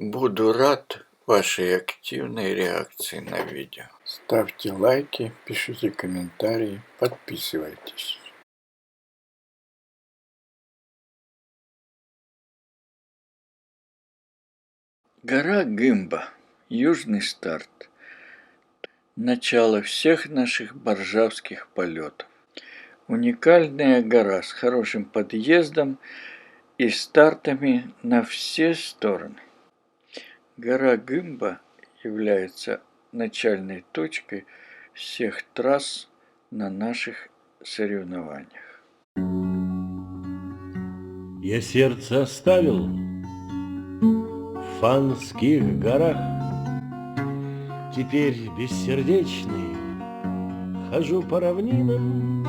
Буду рад вашей активной реакции на видео. Ставьте лайки, пишите комментарии, подписывайтесь. Гора Гымба. Южный старт. Начало всех наших боржавских полетов. Уникальная гора с хорошим подъездом и стартами на все стороны. Гора Гымба является начальной точкой всех трасс на наших соревнованиях. Я сердце оставил в Фанских горах, теперь бессердечный хожу по равнинам,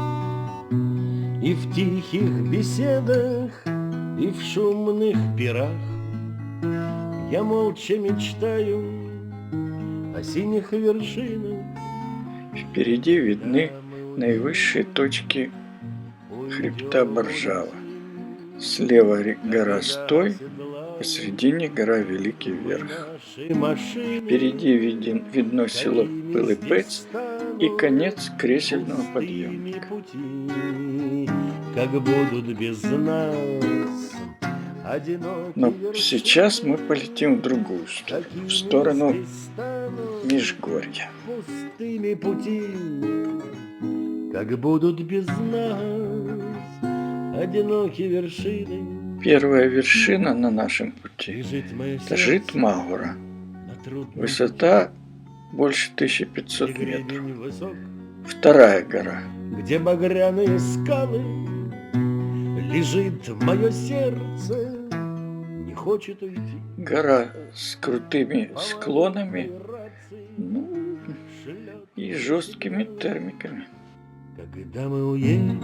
и в тихих беседах, и в шумных пирах я молча мечтаю о синих вершинах. Впереди видны наивысшие точки хребта Боржава. Слева гора Стой, посредине гора Великий Верх. Впереди видно село Пылыпец и конец кресельного подъемника. Как будут без нас. Но сейчас мы полетим в другую сторону, в сторону Межгорья. Пустыми пути, как будут без нас одинокие вершины. Первая вершина на нашем пути – это Житмагора. Высота больше 1500 метров. Вторая гора, где багряные скалы, лежит мое сердце, не хочет уйти. Гора с крутыми склонами, и жесткими термиками. Когда мы уйдем,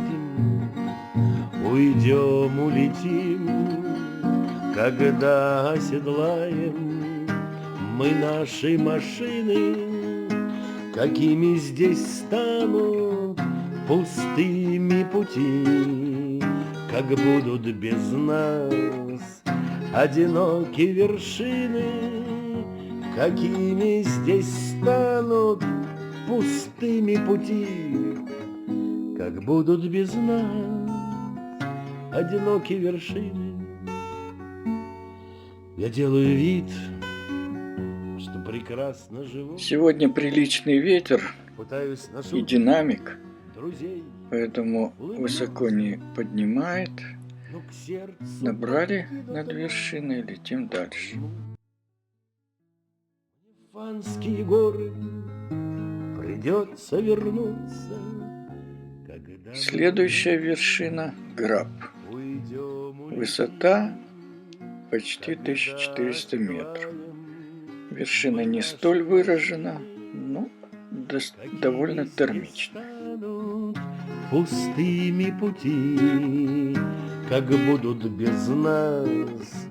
улетим, когда оседлаем мы наши машины, какими здесь станут пустыми пути, как будут без нас одинокие вершины, какими здесь станут пустыми пути, как будут без нас одинокие вершины. Я делаю вид, что прекрасно живу. Сегодня приличный ветер и динамик, друзей, поэтому высоко не поднимает. Набрали над вершиной, летим дальше. Фанские горы придется вернуться. Следующая вершина – Граб. Высота почти 1400 метров. Вершина не столь выражена, но довольно термична. Пустыми пути, как будут без нас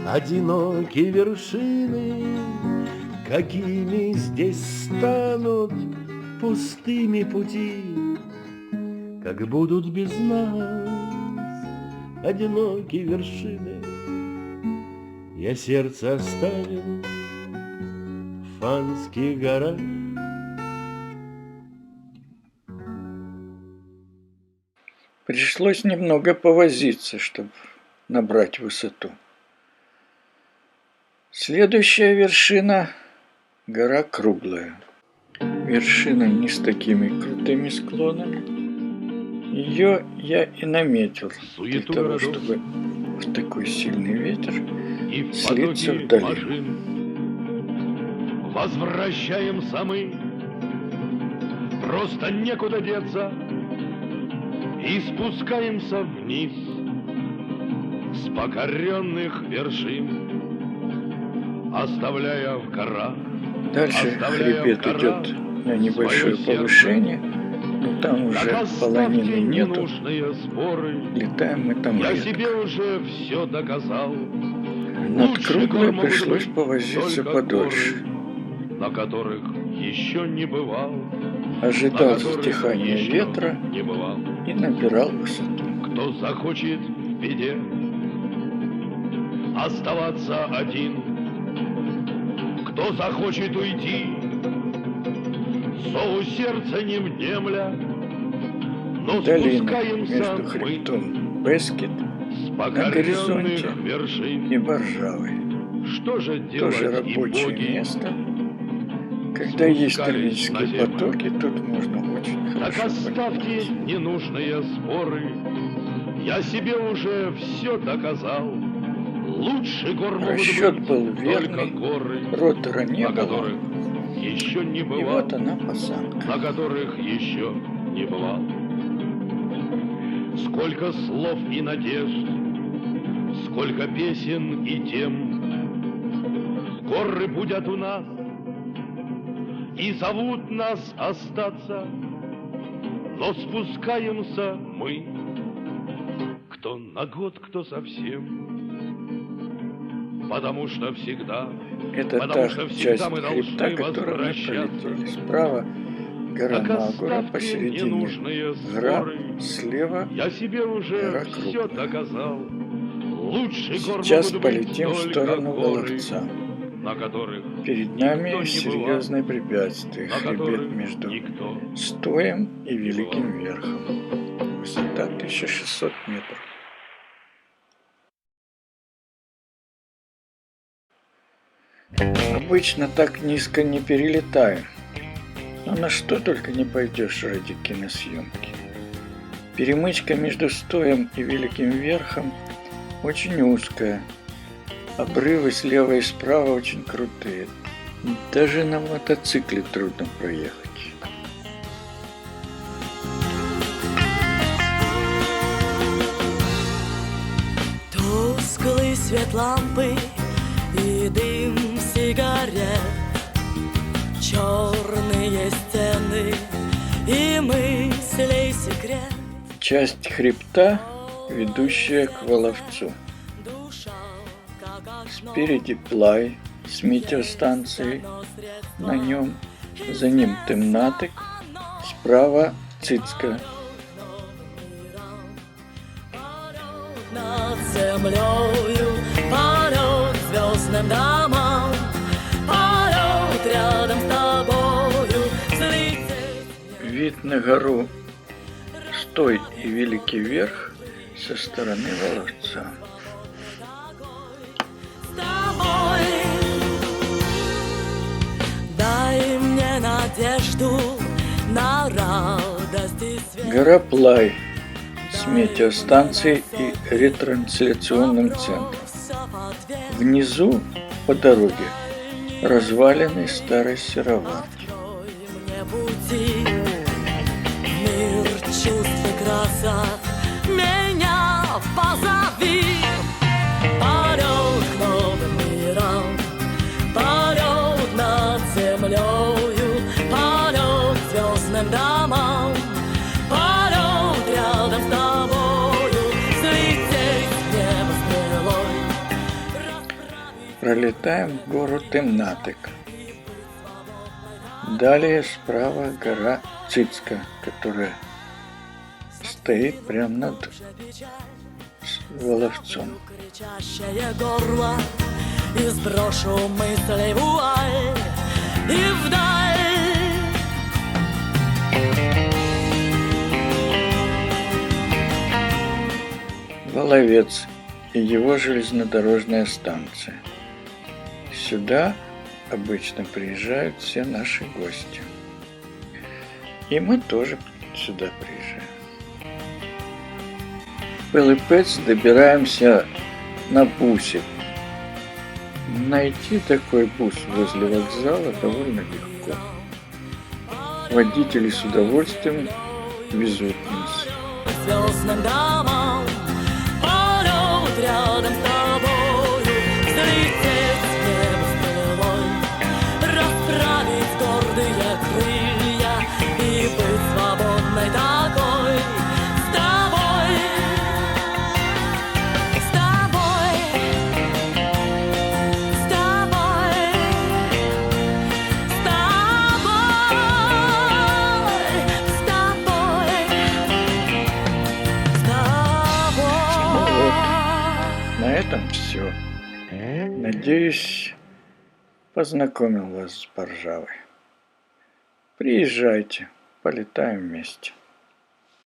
одинокие вершины, какими здесь станут пустыми пути, как будут без нас одинокие вершины. Я сердце оставил в Фанских горах. Пришлось немного повозиться, чтобы набрать высоту. Следующая вершина – гора Круглая. Вершина не с такими крутыми склонами. Ее я и наметил для того, чтобы в такой сильный ветер слиться в долину. Возвращаемся мы, просто некуда деться, и спускаемся вниз с покоренных вершин, оставляя в горах. Дальше хребет идет на небольшое повышение, но там уже полонины нету. Летаем мы там Я редко. себе уже все доказал. Над Круглой пришлось повозиться подольше. На которых еще не бывал. Ожидал затихания ветра и набирал высоту. Кто захочет в беде оставаться один, кто захочет уйти, зову сердца не внемля, но Долина спускаемся между мы хребтом Бескид с на покоренных горизонте вершин. и Боржавой. Что же делать, Тоже и рабочее боги место. Когда есть спускались на термические землю. потоки, тут можно очень Так хорошо оставьте полететь. ненужные споры. Я себе уже все доказал. Лучше гор могут Расчет быть был только верный, горы, ротора не на было, которых еще не и бывал, вот она посадка. на которых еще не бывал. Сколько слов и надежд, сколько песен и тем. Горы будут у нас и зовут нас остаться, но спускаемся мы, кто на год, кто совсем, потому что всегда, Это потому та что часть всегда мы хребта, должны которую мы возвращаться. пролетели. Справа гора Так Магура, оставьте посередине ненужные гора, споры. слева. Я себе уже Гора все круглая. доказал. Лучше гор Сейчас могут полетим в быть сторону только горы, Воловца. на которых Перед никто нами не бывал, серьезное препятствие. на Хребет которых между никто. Стоем и не Великим бывал. Верхом. Высота 1600 метров. Обычно так низко не перелетаем. Но на что только не пойдешь ради киносъемки. Перемычка между Стоем и Великим Верхом очень узкая. Обрывы слева и справа очень крутые. Даже на мотоцикле трудно проехать. Тусклый свет лампы и дым сигарет, черные стены и мыслей секрет. Часть хребта, ведущая к Воловцу. Душа, как окно, Спереди Плай с метеостанцией, на нем, за ним Темнатик, справа Цицка. над землею, полет звездным домам, полет рядом с тобою, взлететь. Вид на гору Стой и Великий Верх со стороны Воловца. С тобой. Дай мне надежду на радость и свет. Гора Плай с метеостанцией и ретрансляционным центром. Внизу, по дороге, развалины старой сыроварки. Открой мне пути, мир чувств и красок, меня позови. Полет к новым мирам, полет над землею, полет к звездным домам, полет рядом с тобою, слететь с неба стрелой, расправить. Пролетаем гору Темнатик. Далее справа гора Цицка, которая стоит прямо над Воловцом. Кричащее горло, и сброшу мысли вуаль и вдаль. Воловец и его железнодорожная станция. Сюда обычно приезжают все наши гости. И мы тоже сюда приезжаем. В Пилипець добираемся на бусе. Найти такой бус возле вокзала довольно легко. Водители с удовольствием везут нас. Звездным домам, полет рядом с тобою, взлететь с неба стрелой, расправить гордые крылья и быть свободной такой. С тобой, с тобой, с тобой, с тобой, с тобой. На этом все. Надеюсь, познакомил вас с Боржавой. Приезжайте, полетаем вместе.